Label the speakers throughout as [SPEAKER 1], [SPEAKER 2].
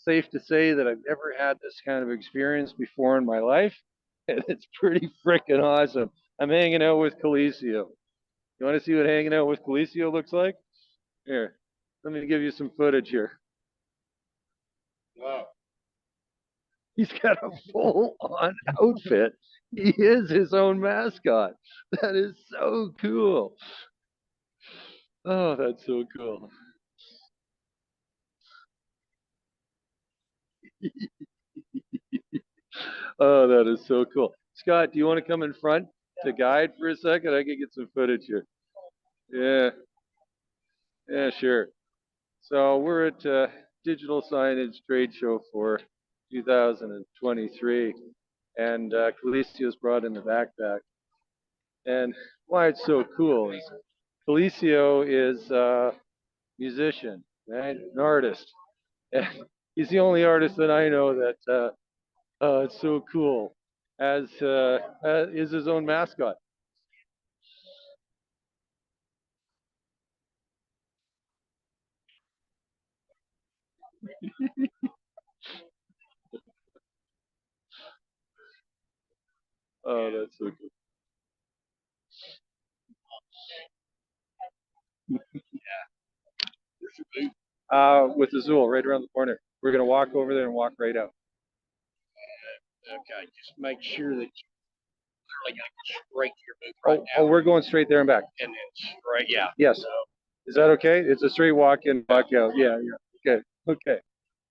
[SPEAKER 1] safe to say that I've never had this kind of experience before in my life, and it's pretty freaking awesome. I'm hanging out with Kelesio. You want to see what hanging out with Kelesio looks like? Here, let me give you some footage here. Wow. He's got a full-on outfit. He is his own mascot. That is so cool. Oh, that's so cool. Oh, that is so cool. Scott, do you want to come in front to guide for a second? I can get some footage here. Yeah, yeah, sure. So we're at Digital Signage Trade Show for 2023, and Calisio's brought in the backpack. And why it's so cool is Calicio is a musician, right? An artist. And he's the only artist that I know that it's so cool, as is his own mascot. Oh, that's so cool. With Azul, right around the corner. We're gonna walk over there and walk right out.
[SPEAKER 2] Okay, just make sure that you literally gotta go straight to your booth right now.
[SPEAKER 1] Oh, we're going straight there and back.
[SPEAKER 2] And then straight, yeah.
[SPEAKER 1] Yes.
[SPEAKER 2] So,
[SPEAKER 1] is that okay? It's a straight walk in, walk out. Yeah, yeah. Okay, okay.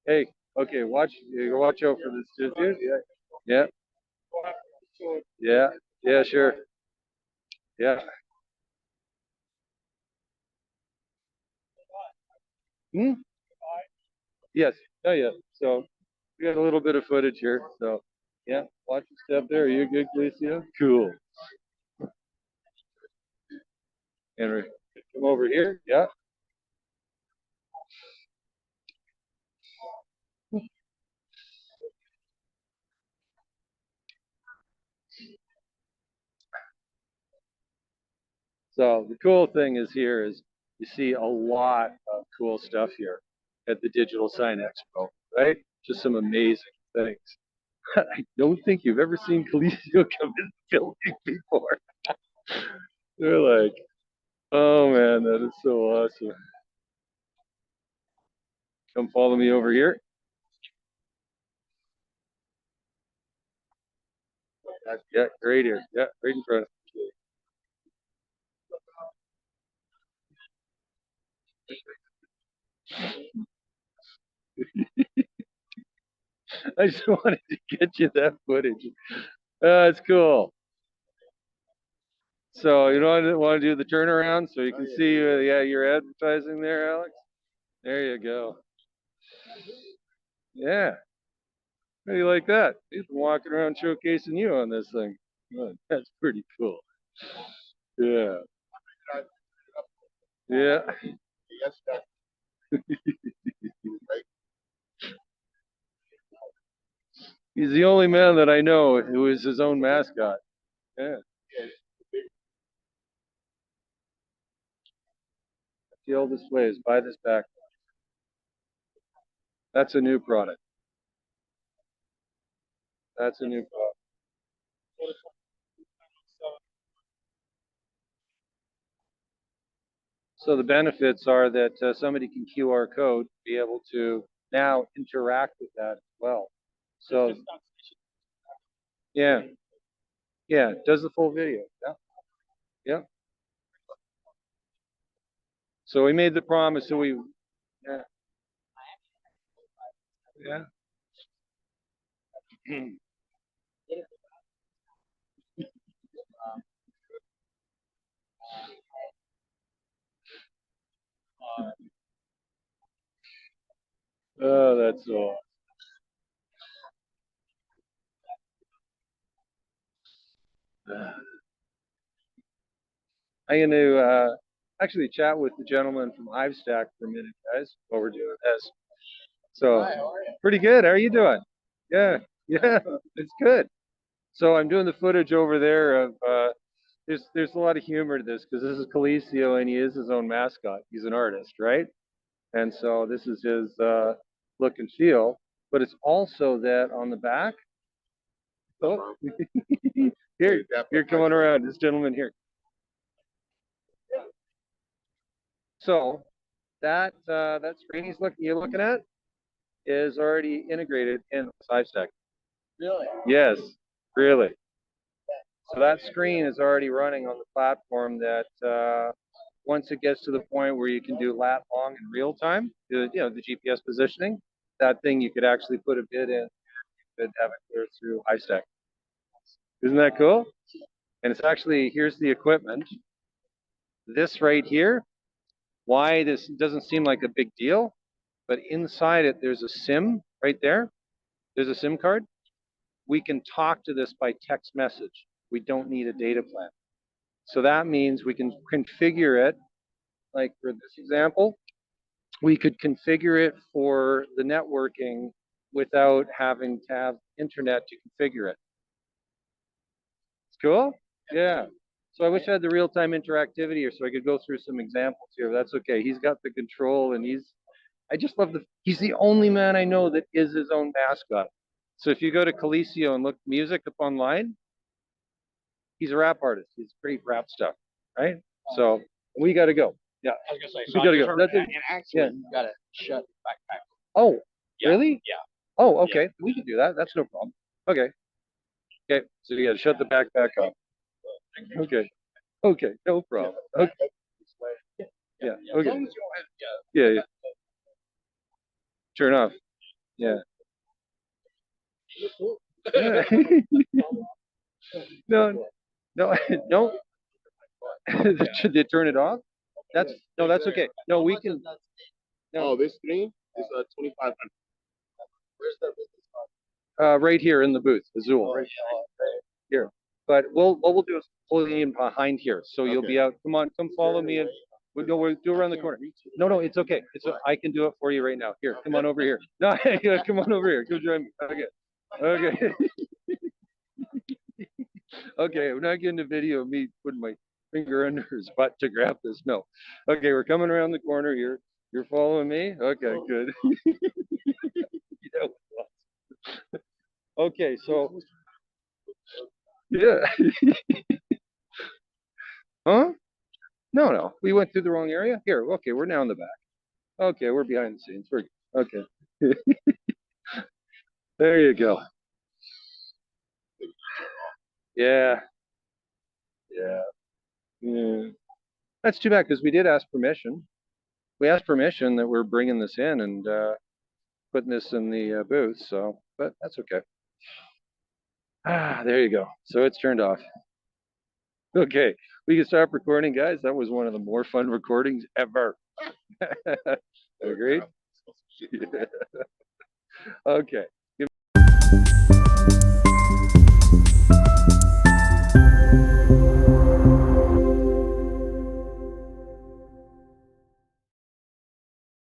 [SPEAKER 1] Hey, okay. Watch out for this. Yeah, yeah, yeah, yeah. Sure. Yeah. Hmm? Yes. Oh, yeah. So we got a little bit of footage here. So yeah, watch your step there. Are you good, Galicia? Cool. Henry, come over here. Yeah. So the cool thing is here is you see a lot of cool stuff here at the Digital Sign Expo, right? Just some amazing things. I don't think you've ever seen Coliseo come in the building before. They're like, oh man, that is so awesome. Come follow me over here. Yeah, right here. Yeah, right in front. I just wanted to get you that footage. It's cool. So you don't want to do the turnaround so you can see yeah, your advertising there, Alex? There you go. Yeah. How do you like that? He's been walking around showcasing you on this thing. That's pretty cool. Yeah. Yeah. He's the only man that I know who is his own mascot. Yeah. TL displays. Buy this back. That's a new product. That's a new product. So the benefits are that somebody can QR code, be able to now interact with that as well. So yeah, yeah, does the full video. Yeah, yeah. So we made the promise. So we, yeah, yeah. Oh, that's all. I'm going to actually chat with the gentleman from Hivestack for a minute, guys, while we're doing this. So, pretty good. How are you doing? Yeah, yeah, it's good. So I'm doing the footage over there of there's a lot of humor to this because this is Coliseo and he is his own mascot. He's an artist, right? And so this is his look and feel. but it's also that on the back. Oh, here, come on around. This gentleman here. So that screen you're looking at is already integrated in the iStack.
[SPEAKER 2] Really?
[SPEAKER 1] Yes, really. So that screen is already running on the platform that once it gets to the point where you can do lat long in real time, the GPS positioning, that thing you could actually put a bid in and have it clear through iStack. Isn't that cool? And it's actually, here's the equipment. This right here, why this doesn't seem like a big deal, but inside it, there's a SIM right there. There's a SIM card. We can talk to this by text message. We don't need a data plan. So that means we can configure it, like for this example, we could configure it for the networking without having to have internet to configure it. It's cool? Yeah. So I wish I had the real-time interactivity here so I could go through some examples here. That's okay. He's got the control and I just love he's the only man I know that is his own mascot. So if you go to Kelesio and look music up online, he's a rap artist. He's great rap stuff, right? So we got to go. Yeah.
[SPEAKER 2] I was gonna say,
[SPEAKER 1] We
[SPEAKER 2] so I
[SPEAKER 1] gotta
[SPEAKER 2] just
[SPEAKER 1] go.
[SPEAKER 2] heard
[SPEAKER 1] That's
[SPEAKER 2] that,
[SPEAKER 1] it.
[SPEAKER 2] and actually,
[SPEAKER 1] Yeah.
[SPEAKER 2] you gotta shut the backpack.
[SPEAKER 1] Oh,
[SPEAKER 2] Yeah,
[SPEAKER 1] really?
[SPEAKER 2] Yeah.
[SPEAKER 1] Oh, okay. We can do that. That's no problem. Okay. Okay. So you got to shut the backpack off. Okay. Okay. No problem. Okay. Yeah.
[SPEAKER 2] As
[SPEAKER 1] Okay.
[SPEAKER 2] long as you don't have,
[SPEAKER 1] Yeah. Yeah. Turn off. Yeah. Yeah. No. No. No. Should they turn it off? That's okay. No, we can. No.
[SPEAKER 3] Oh, this screen is 2,500. Where's the business card?
[SPEAKER 1] Right here in the booth, Azul. Here. But what we'll do is pull you in behind here, so you'll be out. Come on, come follow me, and we'll do around the corner. No, it's okay. I can do it for you right now. Here, come on over here. No, come on over here. Come join me. Okay. Okay, we're not getting a video of me putting my finger under his butt to grab this. No. Okay, we're coming around the corner here. You're following me? Okay, good. Okay, so yeah. Huh? No. We went through the wrong area. Here, okay, we're now in the back. Okay, we're behind the scenes. We're good. Okay. There you go. Yeah. Yeah. That's too bad because we did ask permission. We asked permission that we're bringing this in and putting this in the booth. So, but that's okay. There you go. So it's turned off. Okay, we can stop recording, guys. That was one of the more fun recordings ever. Agreed? Okay.